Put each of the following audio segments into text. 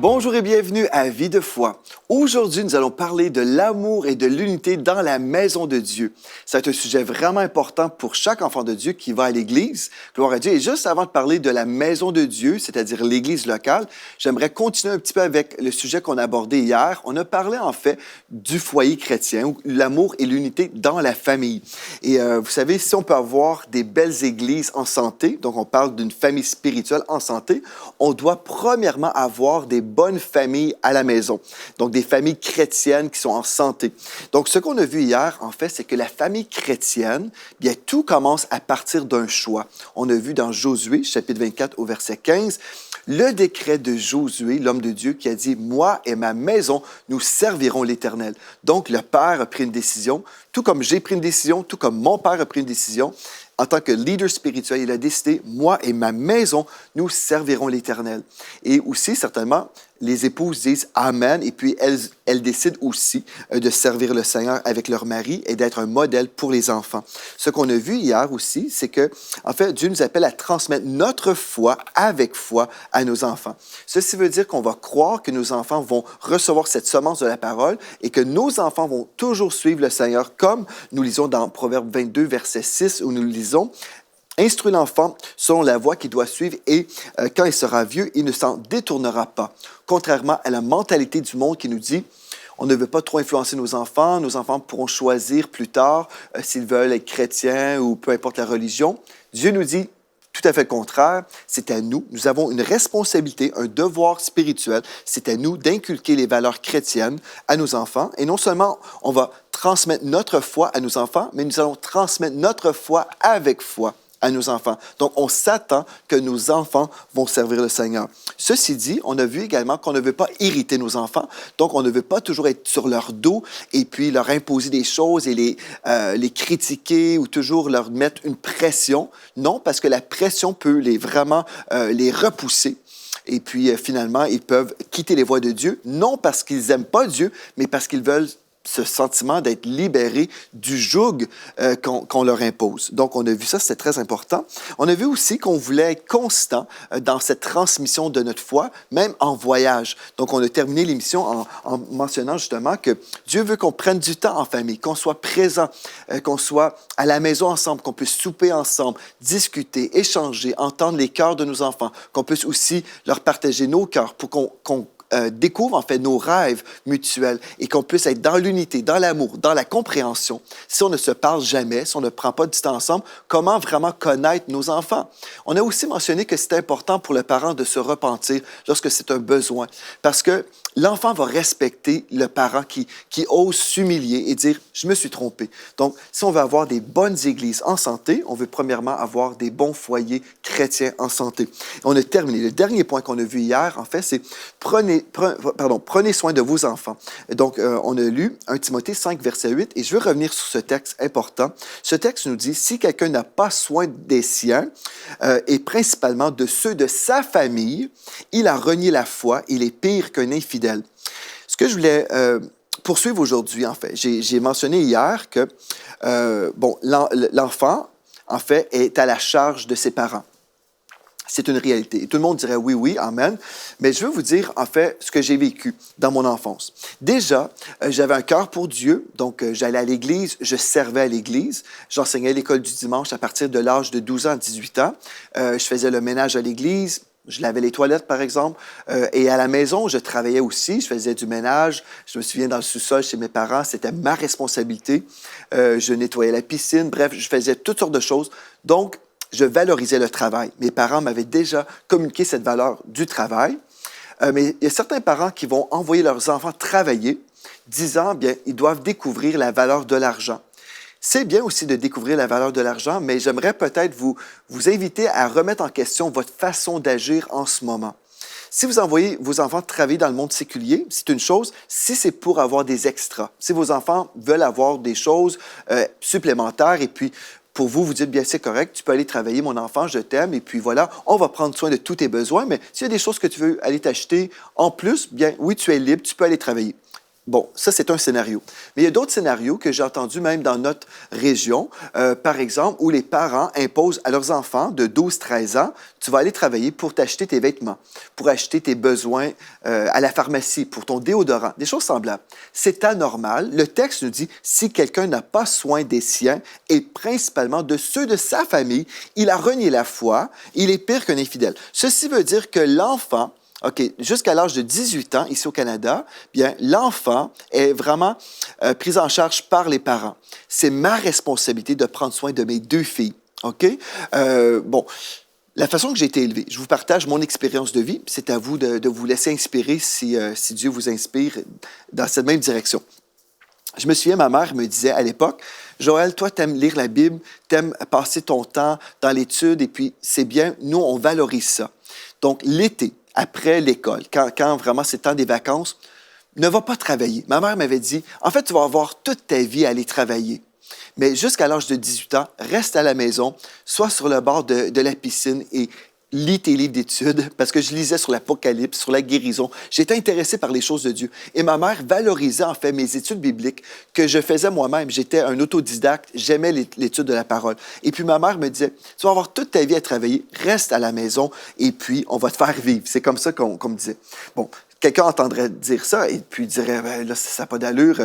Bonjour et bienvenue à Vie de foi. Aujourd'hui, nous allons parler de l'amour et de l'unité dans la maison de Dieu. C'est un sujet vraiment important pour chaque enfant de Dieu qui va à l'Église. Gloire à Dieu. Et juste avant de parler de la maison de Dieu, c'est-à-dire l'Église locale, j'aimerais continuer un petit peu avec le sujet qu'on a abordé hier. On a parlé en fait du foyer chrétien, ou l'amour et l'unité dans la famille. Et vous savez, si on peut avoir des belles églises en santé, donc on parle d'une famille spirituelle en santé, on doit premièrement avoir des bonnes familles à la maison. Donc, des familles chrétiennes qui sont en santé. Donc, ce qu'on a vu hier, en fait, c'est que la famille chrétienne, bien, tout commence à partir d'un choix. On a vu dans Josué, chapitre 24, au verset 15, le décret de Josué, l'homme de Dieu, qui a dit « Moi et ma maison, nous servirons l'Éternel ». Donc, le Père a pris une décision, tout comme j'ai pris une décision, tout comme mon Père a pris une décision. En tant que leader spirituel, il a décidé, moi et ma maison, nous servirons l'Éternel. Et aussi, certainement, les épouses disent Amen, et puis elles décident aussi de servir le Seigneur avec leur mari et d'être un modèle pour les enfants. Ce qu'on a vu hier aussi, c'est que, en fait, Dieu nous appelle à transmettre notre foi avec foi à nos enfants. Ceci veut dire qu'on va croire que nos enfants vont recevoir cette semence de la parole et que nos enfants vont toujours suivre le Seigneur, comme nous lisons dans Proverbe 22, verset 6, où nous lisons Instruis l'enfant selon la voie qu'il doit suivre et quand il sera vieux, il ne s'en détournera pas. Contrairement à la mentalité du monde qui nous dit on ne veut pas trop influencer nos enfants pourront choisir plus tard s'ils veulent être chrétiens ou peu importe la religion. Dieu nous dit tout à fait le contraire, c'est à nous. Nous avons une responsabilité, un devoir spirituel. C'est à nous d'inculquer les valeurs chrétiennes à nos enfants. Et non seulement on va transmettre notre foi à nos enfants, mais nous allons transmettre notre foi avec foi à nos enfants. Donc, on s'attend que nos enfants vont servir le Seigneur. Ceci dit, on a vu également qu'on ne veut pas irriter nos enfants. Donc, on ne veut pas toujours être sur leur dos et puis leur imposer des choses et les critiquer ou toujours leur mettre une pression. Non, parce que la pression peut vraiment les repousser. Et puis, finalement, ils peuvent quitter les voies de Dieu, non parce qu'ils n'aiment pas Dieu, mais parce qu'ils veulent ce sentiment d'être libérés du joug qu'on leur impose. Donc, on a vu ça, c'est très important. On a vu aussi qu'on voulait être constant dans cette transmission de notre foi, même en voyage. Donc, on a terminé l'émission en mentionnant justement que Dieu veut qu'on prenne du temps en famille, qu'on soit présent, qu'on soit à la maison ensemble, qu'on puisse souper ensemble, discuter, échanger, entendre les cœurs de nos enfants, qu'on puisse aussi leur partager nos cœurs pour qu'on découvre en fait nos rêves mutuels et qu'on puisse être dans l'unité, dans l'amour, dans la compréhension. Si on ne se parle jamais, si on ne prend pas du temps ensemble, comment vraiment connaître nos enfants? On a aussi mentionné que c'est important pour le parent de se repentir lorsque c'est un besoin parce que l'enfant va respecter le parent qui ose s'humilier et dire « je me suis trompé ». Donc, si on veut avoir des bonnes églises en santé, on veut premièrement avoir des bons foyers chrétiens en santé. On a terminé. Le dernier point qu'on a vu hier, en fait, c'est prenez soin de vos enfants. Donc, on a lu 1 Timothée 5, verset 8, et je veux revenir sur ce texte important. Ce texte nous dit, si quelqu'un n'a pas soin des siens, et principalement de ceux de sa famille, il a renié la foi, il est pire qu'un infidèle. Ce que je voulais poursuivre aujourd'hui, en fait, j'ai mentionné hier que l'enfant, en fait, est à la charge de ses parents. C'est une réalité. Et tout le monde dirait oui, oui, amen. Mais je veux vous dire, en fait, ce que j'ai vécu dans mon enfance. Déjà, j'avais un cœur pour Dieu, donc j'allais à l'église, je servais à l'église. J'enseignais à l'école du dimanche à partir de l'âge de 12 ans à 18 ans. Je faisais le ménage à l'église. Je lavais les toilettes, par exemple. Et à la maison, je travaillais aussi. Je faisais du ménage. Je me souviens, dans le sous-sol chez mes parents, c'était ma responsabilité. Je nettoyais la piscine. Bref, je faisais toutes sortes de choses. Donc, je valorisais le travail. Mes parents m'avaient déjà communiqué cette valeur du travail. Mais il y a certains parents qui vont envoyer leurs enfants travailler, disant, bien, ils doivent découvrir la valeur de l'argent. C'est bien aussi de découvrir la valeur de l'argent, mais j'aimerais peut-être vous inviter à remettre en question votre façon d'agir en ce moment. Si vous envoyez vos enfants travailler dans le monde séculier, c'est une chose. Si c'est pour avoir des extras, si vos enfants veulent avoir des choses supplémentaires et puis pour vous, vous dites, bien, c'est correct, tu peux aller travailler, mon enfant, je t'aime, et puis voilà, on va prendre soin de tous tes besoins, mais s'il y a des choses que tu veux aller t'acheter en plus, bien, oui, tu es libre, tu peux aller travailler. Bon, ça, c'est un scénario. Mais il y a d'autres scénarios que j'ai entendus même dans notre région, par exemple, où les parents imposent à leurs enfants de 12-13 ans, tu vas aller travailler pour t'acheter tes vêtements, pour acheter tes besoins à la pharmacie, pour ton déodorant, des choses semblables. C'est anormal. Le texte nous dit, si quelqu'un n'a pas soin des siens, et principalement de ceux de sa famille, il a renié la foi, il est pire qu'un infidèle. Ceci veut dire que l'enfant, OK, jusqu'à l'âge de 18 ans, ici au Canada, bien, l'enfant est vraiment pris en charge par les parents. C'est ma responsabilité de prendre soin de mes deux filles, OK? Bon, la façon que j'ai été élevé, je vous partage mon expérience de vie, c'est à vous de vous laisser inspirer si Dieu vous inspire dans cette même direction. Je me souviens, ma mère me disait à l'époque, Joël, toi, t'aimes lire la Bible, t'aimes passer ton temps dans l'étude, et puis c'est bien, nous, on valorise ça. Donc, l'été, après l'école, quand vraiment c'est le temps des vacances, ne va pas travailler. Ma mère m'avait dit, en fait, tu vas avoir toute ta vie à aller travailler. Mais jusqu'à l'âge de 18 ans, reste à la maison, sois sur le bord de la piscine et lis tes livres d'études, parce que je lisais sur l'Apocalypse, sur la guérison. J'étais intéressé par les choses de Dieu. Et ma mère valorisait en fait mes études bibliques que je faisais moi-même. J'étais un autodidacte, j'aimais l'étude de la parole. Et puis ma mère me disait, tu vas avoir toute ta vie à travailler, reste à la maison et puis on va te faire vivre. C'est comme ça qu'on me disait. Bon, quelqu'un entendrait dire ça et puis dirait, ben, là, ça n'a pas d'allure.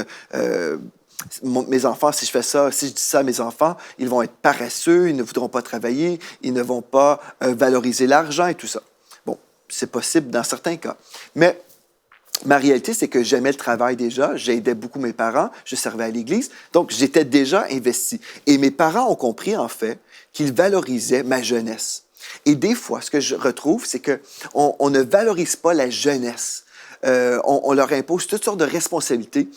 Mes enfants, si je fais ça, si je dis ça à mes enfants, ils vont être paresseux, ils ne voudront pas travailler, ils ne vont pas valoriser l'argent et tout ça. Bon, c'est possible dans certains cas. Mais ma réalité, c'est que j'aimais le travail déjà, j'aidais beaucoup mes parents, je servais à l'église, donc j'étais déjà investi. Et mes parents ont compris, en fait, qu'ils valorisaient ma jeunesse. Et des fois, ce que je retrouve, c'est qu'on ne valorise pas la jeunesse. On leur impose toutes sortes de responsabilités.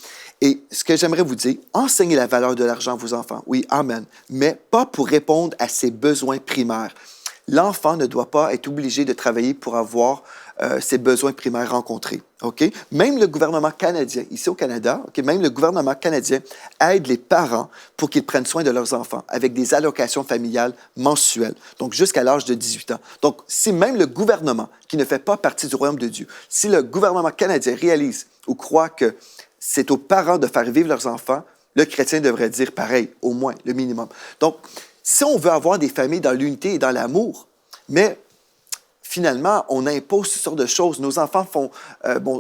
Et ce que j'aimerais vous dire, enseignez la valeur de l'argent à vos enfants. Oui, amen. Mais pas pour répondre à ses besoins primaires. L'enfant ne doit pas être obligé de travailler pour avoir ses besoins primaires rencontrés. OK? Même le gouvernement canadien, ici au Canada, OK, même le gouvernement canadien aide les parents pour qu'ils prennent soin de leurs enfants avec des allocations familiales mensuelles, donc jusqu'à l'âge de 18 ans. Donc, si même le gouvernement, qui ne fait pas partie du royaume de Dieu, si le gouvernement canadien réalise ou croit que c'est aux parents de faire vivre leurs enfants, le chrétien devrait dire pareil, au moins, le minimum. Donc, si on veut avoir des familles dans l'unité et dans l'amour, mais finalement, on impose toutes sortes de choses. Nos enfants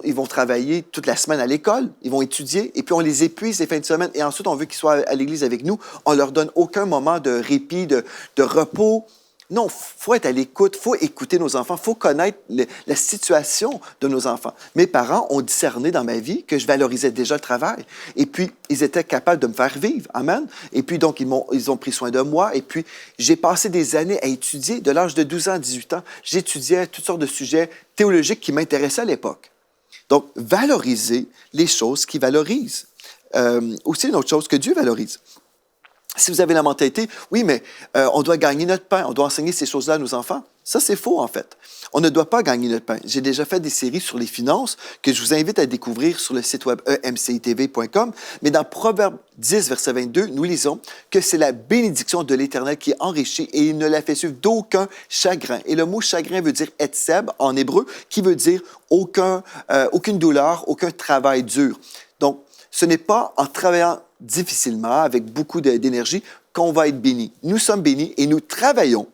ils vont travailler toute la semaine à l'école, ils vont étudier, et puis on les épuise les fins de semaine, et ensuite on veut qu'ils soient à l'église avec nous. On leur donne aucun moment de répit, de repos. Non, il faut être à l'écoute, il faut écouter nos enfants, il faut connaître la situation de nos enfants. Mes parents ont discerné dans ma vie que je valorisais déjà le travail. Et puis, ils étaient capables de me faire vivre. Amen. Et puis, donc, ils ont pris soin de moi. Et puis, j'ai passé des années à étudier. De l'âge de 12 ans à 18 ans, j'étudiais toutes sortes de sujets théologiques qui m'intéressaient à l'époque. Donc, valoriser les choses qui valorisent. Aussi, une autre chose que Dieu valorise. Si vous avez la mentalité, oui, mais on doit gagner notre pain, on doit enseigner ces choses-là à nos enfants. Ça, c'est faux, en fait. On ne doit pas gagner notre pain. J'ai déjà fait des séries sur les finances que je vous invite à découvrir sur le site web emcitv.com. Mais dans Proverbe 10, verset 22, nous lisons que c'est la bénédiction de l'Éternel qui enrichit et il ne la fait suivre d'aucun chagrin. Et le mot chagrin veut dire etseb en hébreu, qui veut dire aucune douleur, aucun travail dur. Donc, ce n'est pas en travaillant difficilement, avec beaucoup d'énergie, qu'on va être béni. Nous sommes bénis et nous travaillons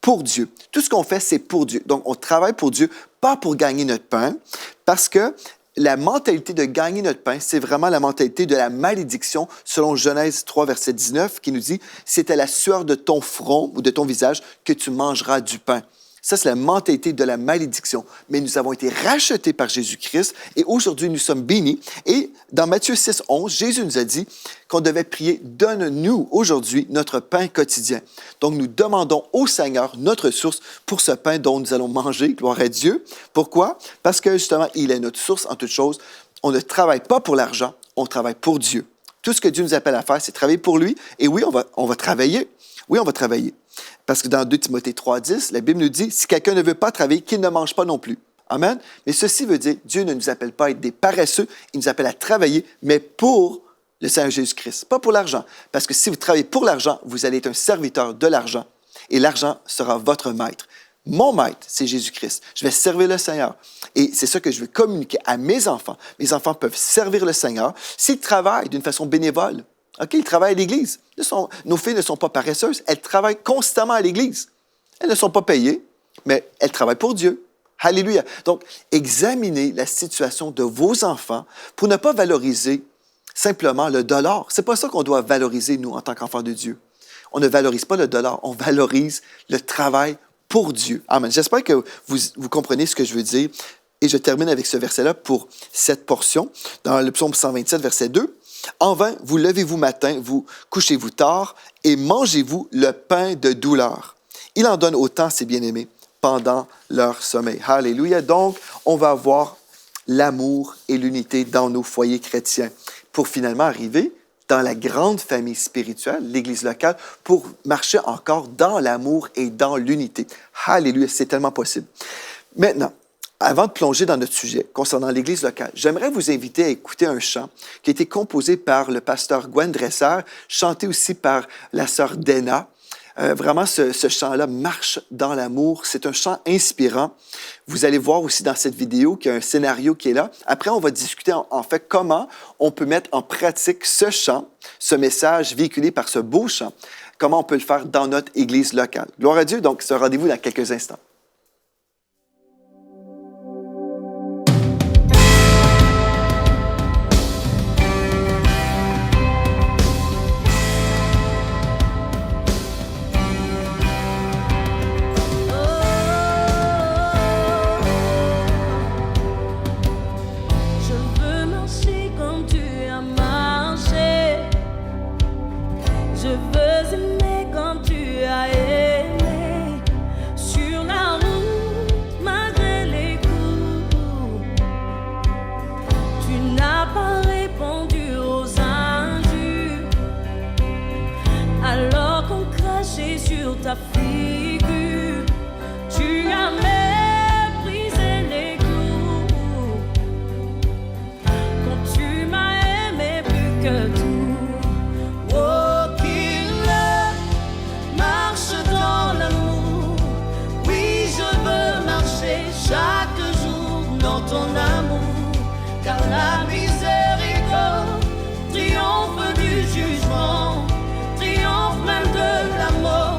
pour Dieu. Tout ce qu'on fait, c'est pour Dieu. Donc, on travaille pour Dieu, pas pour gagner notre pain, parce que la mentalité de gagner notre pain, c'est vraiment la mentalité de la malédiction, selon Genèse 3, verset 19, qui nous dit « C'est à la sueur de ton front ou de ton visage que tu mangeras du pain ». Ça, c'est la mentalité de la malédiction. Mais nous avons été rachetés par Jésus-Christ et aujourd'hui, nous sommes bénis. Et dans Matthieu 6, 11, Jésus nous a dit qu'on devait prier « Donne-nous aujourd'hui notre pain quotidien ». Donc, nous demandons au Seigneur notre source pour ce pain dont nous allons manger. Gloire à Dieu. Pourquoi? Parce que justement, il est notre source en toutes choses. On ne travaille pas pour l'argent, on travaille pour Dieu. Tout ce que Dieu nous appelle à faire, c'est travailler pour lui. Et oui, on va travailler. Oui, on va travailler. Parce que dans 2 Timothée 3,10, la Bible nous dit « Si quelqu'un ne veut pas travailler, qu'il ne mange pas non plus. » Amen. Mais ceci veut dire, Dieu ne nous appelle pas à être des paresseux, il nous appelle à travailler, mais pour le Seigneur Jésus-Christ, pas pour l'argent. Parce que si vous travaillez pour l'argent, vous allez être un serviteur de l'argent. Et l'argent sera votre maître. Mon maître, c'est Jésus-Christ. Je vais servir le Seigneur. Et c'est ça que je veux communiquer à mes enfants. Mes enfants peuvent servir le Seigneur s'ils travaillent d'une façon bénévole. OK, ils travaillent à l'Église. Nos filles ne sont pas paresseuses. Elles travaillent constamment à l'Église. Elles ne sont pas payées, mais elles travaillent pour Dieu. Alléluia. Donc, examinez la situation de vos enfants pour ne pas valoriser simplement le dollar. C'est pas ça qu'on doit valoriser, nous, en tant qu'enfants de Dieu. On ne valorise pas le dollar, on valorise le travail pour Dieu. Amen. J'espère que vous comprenez ce que je veux dire. Et je termine avec ce verset-là pour cette portion, dans le psaume 127, verset 2. « En vain, vous levez-vous matin, vous couchez-vous tard, et mangez-vous le pain de douleur. Il en donne autant, ses bien-aimés, pendant leur sommeil. » Alléluia. Donc, on va avoir l'amour et l'unité dans nos foyers chrétiens pour finalement arriver dans la grande famille spirituelle, l'Église locale, pour marcher encore dans l'amour et dans l'unité. Alléluia, c'est tellement possible. Maintenant, avant de plonger dans notre sujet concernant l'Église locale, j'aimerais vous inviter à écouter un chant qui a été composé par le pasteur Gwen Dresser, chanté aussi par la sœur Dena. Vraiment, ce chant-là marche dans l'amour. C'est un chant inspirant. Vous allez voir aussi dans cette vidéo qu'il y a un scénario qui est là. Après, on va discuter en fait comment on peut mettre en pratique ce chant, ce message véhiculé par ce beau chant, comment on peut le faire dans notre Église locale. Gloire à Dieu. Donc, ce rendez-vous dans quelques instants. Ta figure, tu as méprisé les coups. Quand tu m'as aimé plus que tout. Oh, qu'il marche dans l'amour. Oui, je veux marcher chaque jour dans ton amour. Car la miséricorde triomphe du jugement, triomphe même de la mort.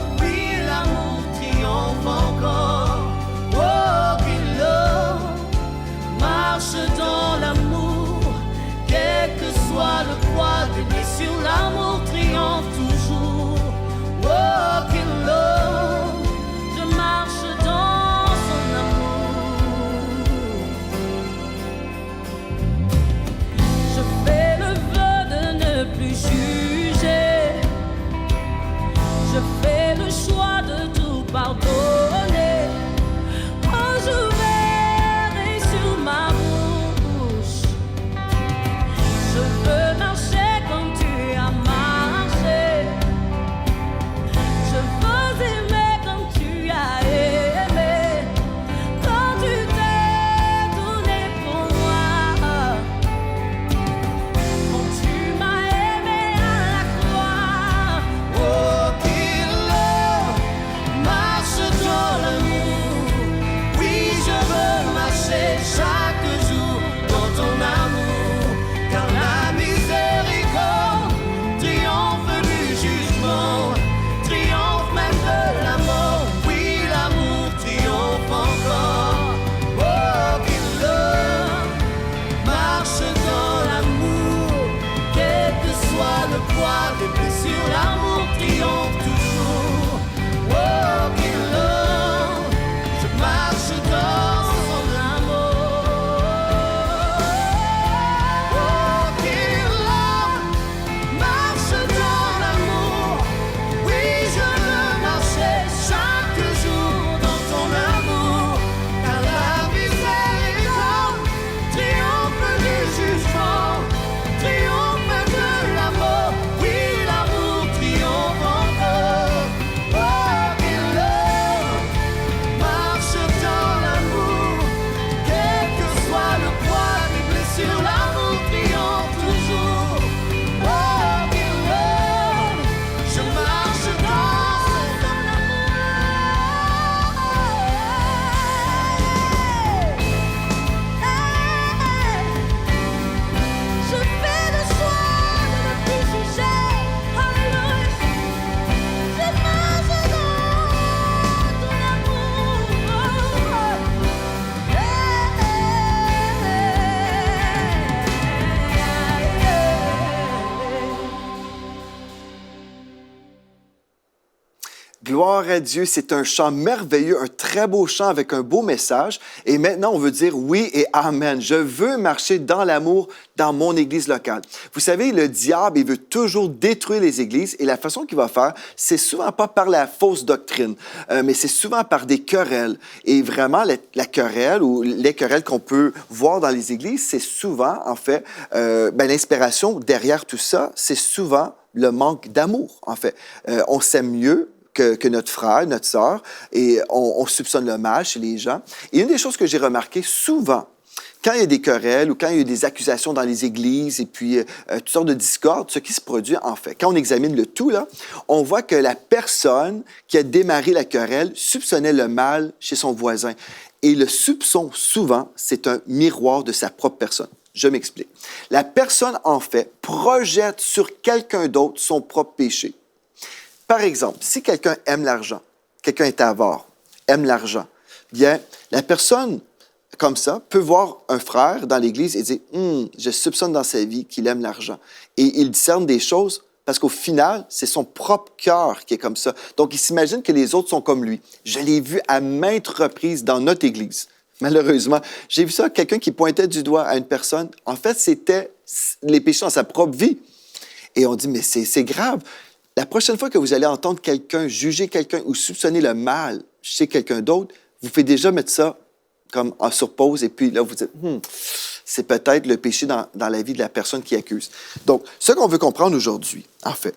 Gloire à Dieu, c'est un chant merveilleux, un très beau chant avec un beau message. Et maintenant, on veut dire oui et amen. Je veux marcher dans l'amour dans mon église locale. Vous savez, le diable, il veut toujours détruire les églises et la façon qu'il va faire, c'est souvent pas par la fausse doctrine, mais c'est souvent par des querelles. Et vraiment, la querelle ou les querelles qu'on peut voir dans les églises, c'est souvent, en fait, l'inspiration derrière tout ça, c'est souvent le manque d'amour, en fait. On s'aime mieux que notre frère, notre sœur, et on soupçonne le mal chez les gens. Et une des choses que j'ai remarqué souvent, quand il y a des querelles ou quand il y a des accusations dans les églises et puis toutes sortes de discordes, ce qui se produit en fait, quand on examine le tout, là, on voit que la personne qui a démarré la querelle soupçonnait le mal chez son voisin. Et le soupçon, souvent, c'est un miroir de sa propre personne. Je m'explique. La personne, en fait, projette sur quelqu'un d'autre son propre péché. Par exemple, si quelqu'un aime l'argent, quelqu'un est avare, aime l'argent, bien, la personne, comme ça, peut voir un frère dans l'Église et dire « je soupçonne dans sa vie qu'il aime l'argent ». Et il discerne des choses parce qu'au final, c'est son propre cœur qui est comme ça. Donc, il s'imagine que les autres sont comme lui. Je l'ai vu à maintes reprises dans notre Église. Malheureusement, j'ai vu ça, quelqu'un qui pointait du doigt à une personne. En fait, c'était les péchés dans sa propre vie. Et on dit « mais c'est grave ». La prochaine fois que vous allez entendre quelqu'un juger quelqu'un ou soupçonner le mal chez quelqu'un d'autre, vous pouvez déjà mettre ça comme en surpause et puis là, vous dites c'est peut-être le péché dans la vie de la personne qui accuse. Donc, ce qu'on veut comprendre aujourd'hui, en fait,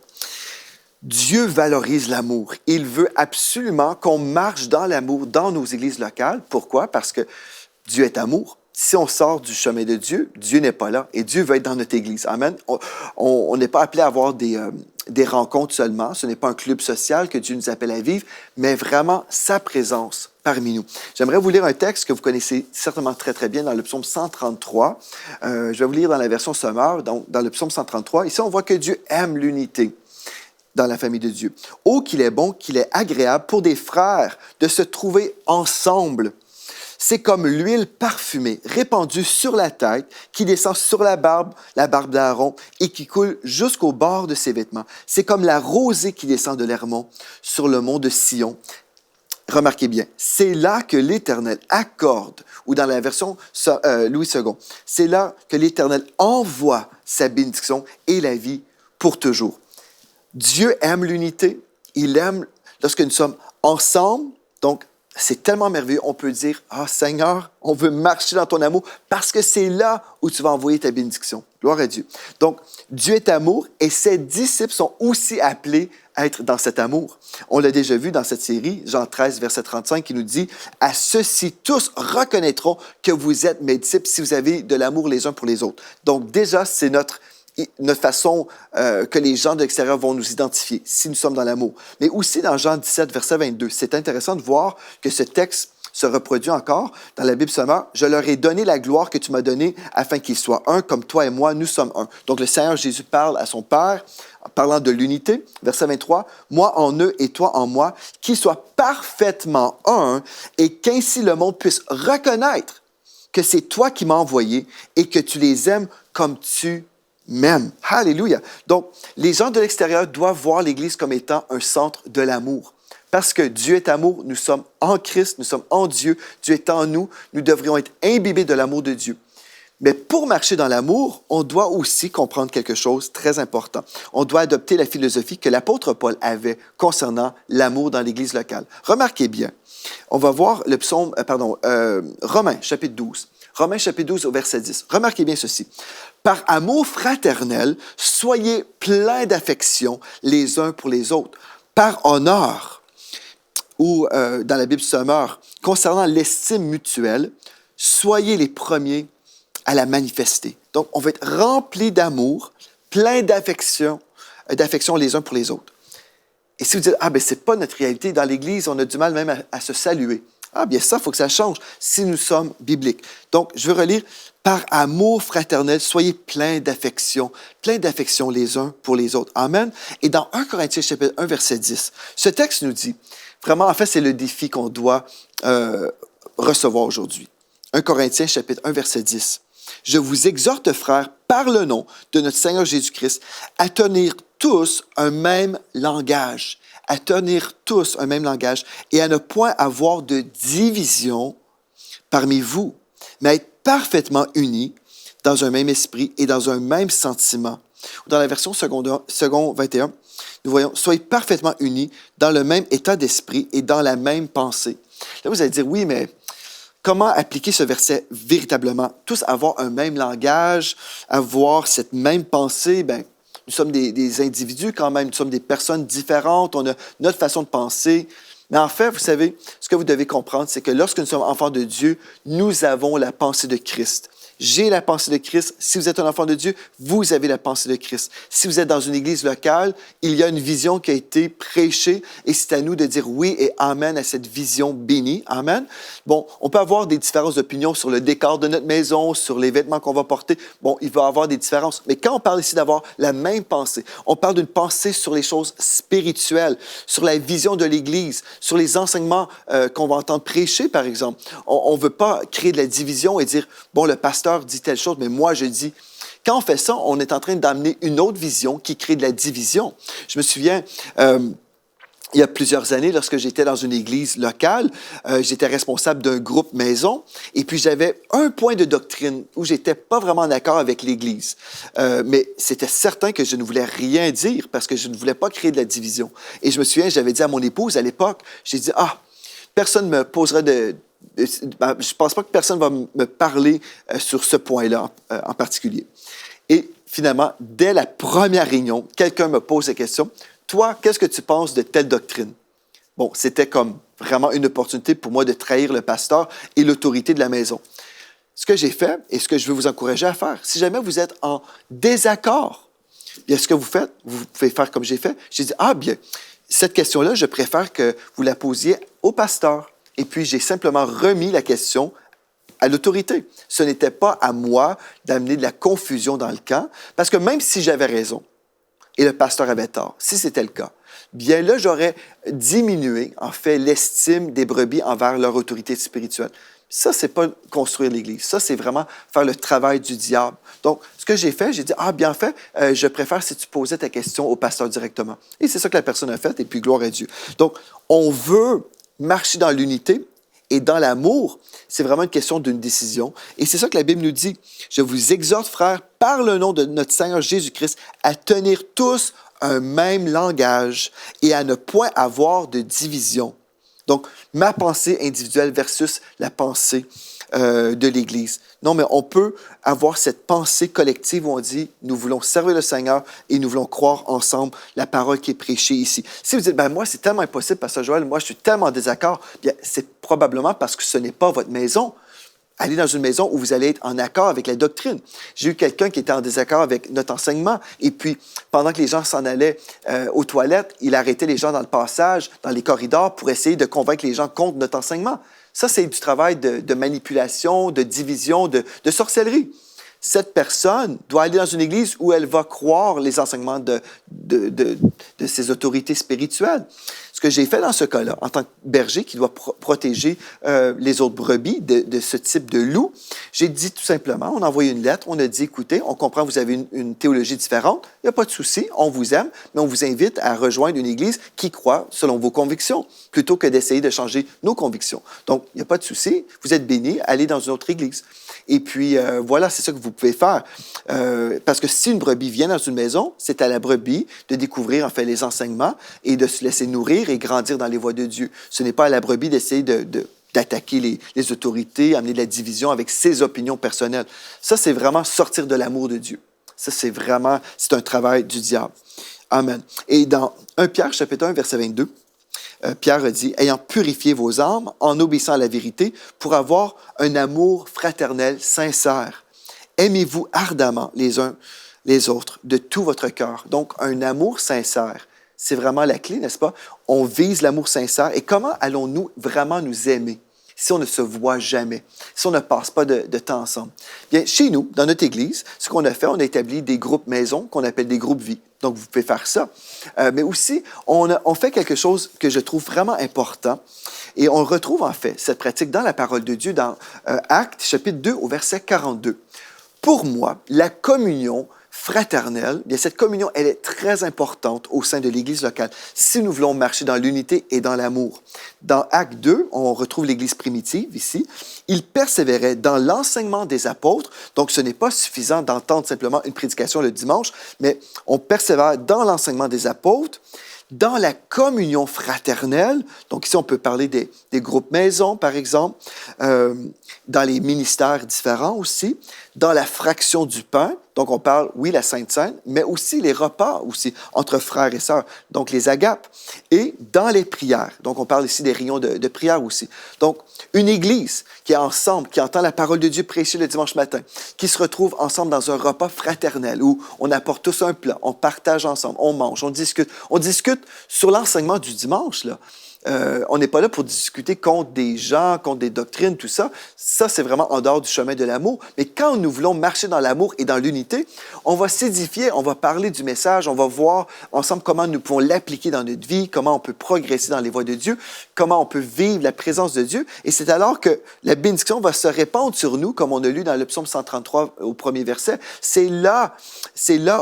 Dieu valorise l'amour. Il veut absolument qu'on marche dans l'amour dans nos églises locales. Pourquoi? Parce que Dieu est amour. Si on sort du chemin de Dieu, Dieu n'est pas là et Dieu veut être dans notre église. Amen. On n'est pas appelé à avoir des rencontres seulement. Ce n'est pas un club social que Dieu nous appelle à vivre, mais vraiment sa présence parmi nous. J'aimerais vous lire un texte que vous connaissez certainement très, très bien dans le psaume 133. Je vais vous lire dans la version Sommaire, donc dans le psaume 133. Ici, on voit que Dieu aime l'unité dans la famille de Dieu. Oh, qu'il est bon, qu'il est agréable pour des frères de se trouver ensemble. C'est comme l'huile parfumée répandue sur la tête qui descend sur la barbe d'Aaron et qui coule jusqu'au bord de ses vêtements. C'est comme la rosée qui descend de l'Hermon sur le mont de Sion. Remarquez bien, c'est là que l'Éternel accorde, ou dans la version Louis II, c'est là que l'Éternel envoie sa bénédiction et la vie pour toujours. Dieu aime l'unité, il aime lorsque nous sommes ensemble, donc c'est tellement merveilleux, on peut dire « Ah Seigneur, on veut marcher dans ton amour parce que c'est là où tu vas envoyer ta bénédiction. » Gloire à Dieu. Donc, Dieu est amour et ses disciples sont aussi appelés à être dans cet amour. On l'a déjà vu dans cette série, Jean 13, verset 35, qui nous dit « À ceux-ci, tous reconnaîtront que vous êtes mes disciples si vous avez de l'amour les uns pour les autres. » Donc déjà, c'est notre façon que les gens de l'extérieur vont nous identifier, si nous sommes dans l'amour. Mais aussi dans Jean 17, verset 22, c'est intéressant de voir que ce texte se reproduit encore dans la Bible sommaire. « Je leur ai donné la gloire que tu m'as donnée afin qu'ils soient un comme toi et moi, nous sommes un. » Donc le Seigneur Jésus parle à son Père, en parlant de l'unité. Verset 23, « Moi en eux et toi en moi, qu'ils soient parfaitement un et qu'ainsi le monde puisse reconnaître que c'est toi qui m'as envoyé et que tu les aimes comme tu m'aimes. » Alléluia. Donc, les gens de l'extérieur doivent voir l'Église comme étant un centre de l'amour. Parce que Dieu est amour, nous sommes en Christ, nous sommes en Dieu, Dieu est en nous, nous devrions être imbibés de l'amour de Dieu. Mais pour marcher dans l'amour, on doit aussi comprendre quelque chose de très important. On doit adopter la philosophie que l'apôtre Paul avait concernant l'amour dans l'Église locale. Remarquez bien, on va voir le Romains, chapitre 12. Romains, chapitre 12, au verset 10. Remarquez bien ceci. « Par amour fraternel, soyez pleins d'affection les uns pour les autres. Par honneur, ou dans la Bible sommaire, concernant l'estime mutuelle, soyez les premiers à la manifester. » Donc, on va être remplis d'amour, pleins d'affection les uns pour les autres. Et si vous dites « Ah, bien, ce n'est pas notre réalité. Dans l'Église, on a du mal même à se saluer. » Ah, bien ça, il faut que ça change si nous sommes bibliques. Donc, je veux relire « Par amour fraternel, soyez pleins d'affection les uns pour les autres. » Amen. Et dans 1 Corinthiens, chapitre 1, verset 10, ce texte nous dit, vraiment, en fait, c'est le défi qu'on doit recevoir aujourd'hui. 1 Corinthiens, chapitre 1, verset 10. « Je vous exhorte, frères, par le nom de notre Seigneur Jésus-Christ, à tenir tous un même langage, à tenir tous un même langage et à ne point avoir de division parmi vous, mais à être parfaitement unis dans un même esprit et dans un même sentiment. Dans la version second 21, nous voyons « Soyez parfaitement unis dans le même état d'esprit et dans la même pensée. » Là, vous allez dire « Oui, mais comment appliquer ce verset véritablement? Tous avoir un même langage, avoir cette même pensée, bien, nous sommes des individus quand même, nous sommes des personnes différentes, on a notre façon de penser. Mais en fait, vous savez, ce que vous devez comprendre, c'est que lorsque nous sommes enfants de Dieu, nous avons la pensée de Christ. J'ai la pensée de Christ. Si vous êtes un enfant de Dieu, vous avez la pensée de Christ. Si vous êtes dans une église locale, il y a une vision qui a été prêchée et c'est à nous de dire oui et amen à cette vision bénie. Amen. Bon, on peut avoir des différences d'opinion sur le décor de notre maison, sur les vêtements qu'on va porter. Bon, il va y avoir des différences. Mais quand on parle ici d'avoir la même pensée, on parle d'une pensée sur les choses spirituelles, sur la vision de l'Église, sur les enseignements qu'on va entendre prêcher, par exemple. On ne veut pas créer de la division et dire, bon, le pasteur dit telle chose, mais moi, je dis... Quand on fait ça, on est en train d'amener une autre vision qui crée de la division. Je me souviens... il y a plusieurs années, lorsque j'étais dans une église locale, j'étais responsable d'un groupe maison et puis j'avais un point de doctrine où j'étais pas vraiment d'accord avec l'église. Mais c'était certain que je ne voulais rien dire parce que je ne voulais pas créer de la division. Et je me souviens, j'avais dit à mon épouse à l'époque, j'ai dit, personne ne me posera je pense pas que personne va me parler sur ce point-là en particulier. Et finalement, dès la première réunion, quelqu'un me pose la question, toi, qu'est-ce que tu penses de telle doctrine? Bon, c'était comme vraiment une opportunité pour moi de trahir le pasteur et l'autorité de la maison. Ce que j'ai fait et ce que je veux vous encourager à faire, si jamais vous êtes en désaccord, bien, ce que vous faites, vous pouvez faire comme j'ai fait. J'ai dit, bien, cette question-là, je préfère que vous la posiez au pasteur. Et puis, j'ai simplement remis la question à l'autorité. Ce n'était pas à moi d'amener de la confusion dans le camp, parce que même si j'avais raison, et le pasteur avait tort, si c'était le cas, bien là, j'aurais diminué, en fait, l'estime des brebis envers leur autorité spirituelle. Ça, c'est pas construire l'Église. Ça, c'est vraiment faire le travail du diable. Donc, ce que j'ai fait, j'ai dit, bien fait, je préfère si tu posais ta question au pasteur directement. Et c'est ça que la personne a fait, et puis gloire à Dieu. Donc, on veut marcher dans l'unité et dans l'amour. C'est vraiment une question d'une décision. Et c'est ça que la Bible nous dit. Je vous exhorte, frères, par le nom de notre Seigneur Jésus-Christ, à tenir tous un même langage et à ne point avoir de division. Donc, ma pensée individuelle versus la pensée de l'Église. Non, mais on peut avoir cette pensée collective où on dit, nous voulons servir le Seigneur et nous voulons croire ensemble la parole qui est prêchée ici. Si vous dites, moi, c'est tellement impossible, Pasteur Joël, moi, je suis tellement en désaccord, bien, c'est probablement parce que ce n'est pas votre maison. Allez dans une maison où vous allez être en accord avec la doctrine. J'ai eu quelqu'un qui était en désaccord avec notre enseignement et puis, pendant que les gens s'en allaient aux toilettes, il arrêtait les gens dans le passage, dans les corridors pour essayer de convaincre les gens contre notre enseignement. Ça, c'est du travail de manipulation, de division, de sorcellerie. Cette personne doit aller dans une église où elle va croire les enseignements de ses autorités spirituelles. Ce que j'ai fait dans ce cas-là, en tant que berger qui doit protéger les autres brebis de ce type de loup, j'ai dit tout simplement, on a envoyé une lettre, on a dit, écoutez, on comprend que vous avez une théologie différente, il n'y a pas de souci, on vous aime, mais on vous invite à rejoindre une église qui croit selon vos convictions, plutôt que d'essayer de changer nos convictions. Donc, il n'y a pas de souci, vous êtes bénis, allez dans une autre église. Et puis, voilà, c'est ça que vous pouvez faire. Parce que si une brebis vient dans une maison, c'est à la brebis de découvrir, en fait, les enseignements et de se laisser nourrir et grandir dans les voies de Dieu. Ce n'est pas à la brebis d'essayer d'attaquer les autorités, amener de la division avec ses opinions personnelles. Ça, c'est vraiment sortir de l'amour de Dieu. Ça, c'est un travail du diable. Amen. Et dans 1 Pierre, chapitre 1, verset 22, Pierre a dit, « Ayant purifié vos âmes en obéissant à la vérité pour avoir un amour fraternel sincère. Aimez-vous ardemment les uns les autres de tout votre cœur. » Donc, un amour sincère, c'est vraiment la clé, n'est-ce pas? On vise l'amour sincère. Et comment allons-nous vraiment nous aimer si on ne se voit jamais, si on ne passe pas de temps ensemble? Bien, chez nous, dans notre Église, ce qu'on a fait, on a établi des groupes maison qu'on appelle des groupes vie. Donc, vous pouvez faire ça. Mais aussi, on fait quelque chose que je trouve vraiment important. Et on retrouve en fait cette pratique dans la parole de Dieu, dans Actes, chapitre 2, au verset 42. « Pour moi, la communion fraternelle, bien cette communion, elle est très importante au sein de l'Église locale si nous voulons marcher dans l'unité et dans l'amour. Dans Actes 2, on retrouve l'Église primitive ici. Ils persévéraient dans l'enseignement des apôtres, donc ce n'est pas suffisant d'entendre simplement une prédication le dimanche, mais on persévère dans l'enseignement des apôtres, dans la communion fraternelle, donc ici on peut parler des groupes maisons par exemple, dans les ministères différents aussi, dans la fraction du pain, donc on parle, oui, la Sainte Seine, mais aussi les repas aussi, entre frères et sœurs, donc les agapes, et dans les prières, donc on parle ici des réunions de prière aussi. Donc, une Église qui est ensemble, qui entend la parole de Dieu prêchée le dimanche matin, qui se retrouve ensemble dans un repas fraternel où on apporte tous un plat, on partage ensemble, on mange, on discute. On discute sur l'enseignement du dimanche, là. On n'est pas là pour discuter contre des gens, contre des doctrines, tout ça. Ça, c'est vraiment en dehors du chemin de l'amour. Mais quand nous voulons marcher dans l'amour et dans l'unité, on va s'édifier, on va parler du message, on va voir ensemble comment nous pouvons l'appliquer dans notre vie, comment on peut progresser dans les voies de Dieu, comment on peut vivre la présence de Dieu. Et c'est alors que la bénédiction va se répandre sur nous, comme on a lu dans le psaume 133 au premier verset. C'est là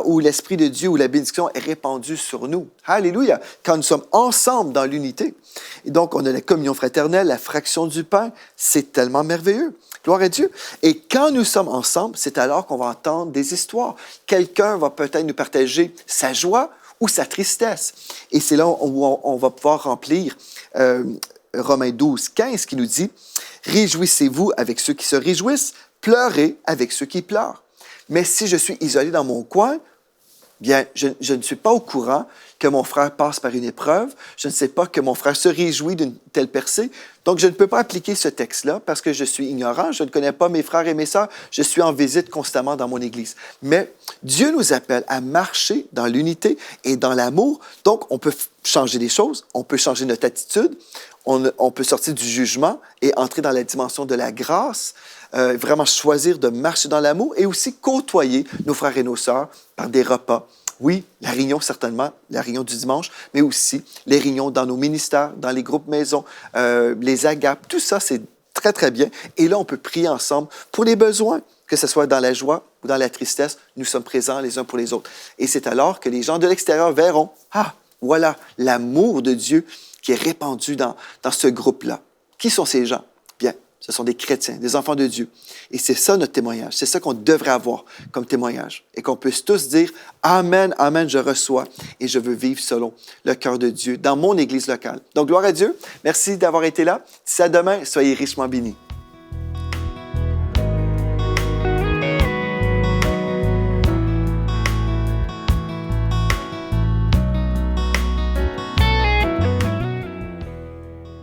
où l'Esprit de Dieu, où la bénédiction est répandue sur nous. Alléluia! Quand nous sommes ensemble dans l'unité. Et donc, on a la communion fraternelle, la fraction du pain. C'est tellement merveilleux. Gloire à Dieu. Et quand nous sommes ensemble, c'est alors qu'on va entendre des histoires. Quelqu'un va peut-être nous partager sa joie ou sa tristesse. Et c'est là où on va pouvoir remplir Romains 12, 15 qui nous dit « Réjouissez-vous avec ceux qui se réjouissent, pleurez avec ceux qui pleurent. Mais si je suis isolé dans mon coin, bien, je ne suis pas au courant que mon frère passe par une épreuve. Je ne sais pas que mon frère se réjouit d'une telle percée. Donc, je ne peux pas appliquer ce texte-là parce que je suis ignorant. Je ne connais pas mes frères et mes sœurs. Je suis en visite constamment dans mon Église. Mais Dieu nous appelle à marcher dans l'unité et dans l'amour. Donc, on peut changer les choses. On peut changer notre attitude. On peut sortir du jugement et entrer dans la dimension de la grâce. Vraiment choisir de marcher dans l'amour et aussi côtoyer nos frères et nos sœurs par des repas. Oui, la réunion certainement, la réunion du dimanche, mais aussi les réunions dans nos ministères, dans les groupes maisons, les agapes, tout ça, c'est très, très bien. Et là, on peut prier ensemble pour les besoins, que ce soit dans la joie ou dans la tristesse, nous sommes présents les uns pour les autres. Et c'est alors que les gens de l'extérieur verront, ah, voilà l'amour de Dieu qui est répandu dans ce groupe-là. Qui sont ces gens? Bien, ce sont des chrétiens, des enfants de Dieu. Et c'est ça notre témoignage. C'est ça qu'on devrait avoir comme témoignage. Et qu'on puisse tous dire « Amen, Amen, je reçois et je veux vivre selon le cœur de Dieu dans mon Église locale. » Donc, gloire à Dieu. Merci d'avoir été là. D'ici à demain, soyez richement bénis.